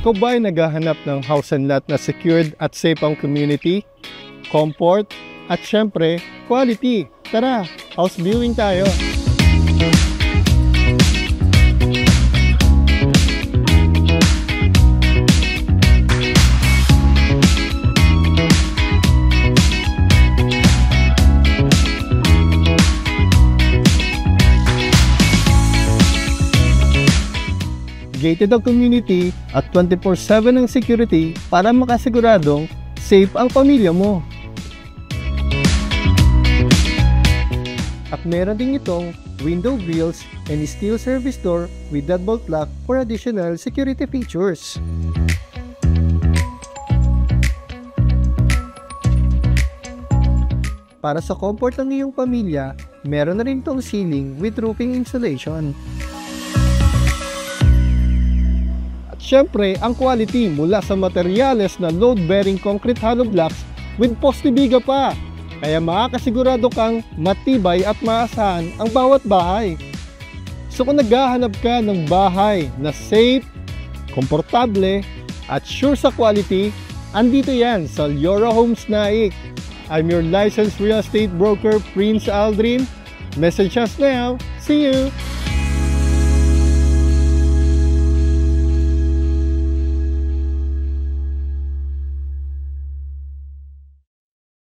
Ikaw ba ay naghahanap ng house and lot na secured at safe ang community, comfort, at syempre, quality? Tara, house viewing tayo! Gated ang community at 24/7 ang security para makasiguradong safe ang pamilya mo. At meron din itong window grills and steel service door with deadbolt lock for additional security features. Para sa comfort ng iyong pamilya, meron na rin itong ceiling with roofing insulation. Siyempre, ang quality mula sa materyales na load-bearing concrete hollow blocks with poste biga pa. Kaya makakasigurado kang matibay at maasahan ang bawat bahay. So kung naghahanap ka ng bahay na safe, komportable, at sure sa quality, andito yan sa Liora Homes Naik. I'm your licensed real estate broker, Prince Aldrin. Message us now. See you!